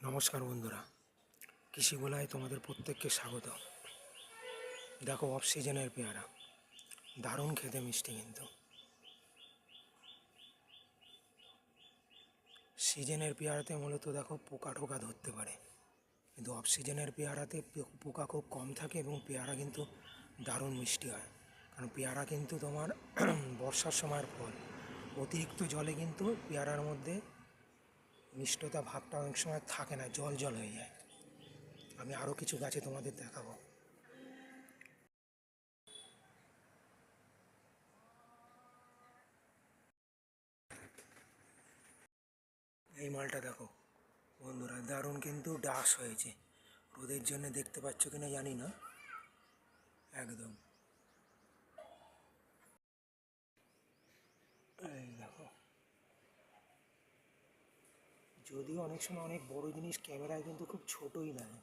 নমস্কার বন্ধুরা, কৃষিগোলায় তোমাদের প্রত্যেককে স্বাগত। দেখো অফ সিজনের পেয়ারা, দারুণ খেতে মিষ্টি। কিন্তু সিজনের পেয়ারাতে মূলত দেখো পোকা টোকা ধরতে পারে, কিন্তু অফ সিজনের পেয়ারাতে পোকা খুব কম থাকে এবং পেয়ারা কিন্তু দারুণ মিষ্টি হয়। কারণ পেয়ারা কিন্তু তোমার বর্ষার সময়ের ফল, অতিরিক্ত জলে কিন্তু পেয়ারার মধ্যে মিষ্টতা ভাবটা অনেক সময় থাকে না, জল জল হয়ে যায়। আমি আরও কিছু গাছে তোমাদের দেখাবো। এই মালটা দেখো বন্ধুরা, দারুণ কিন্তু ডাস হয়েছে। রোদের জন্য দেখতে পাচ্ছ কিনা জানি না, একদম এই দেখো। যদিও অনেক সময় অনেক বড় জিনিস ক্যামেরায় কিন্তু খুব ছোটই লাগে,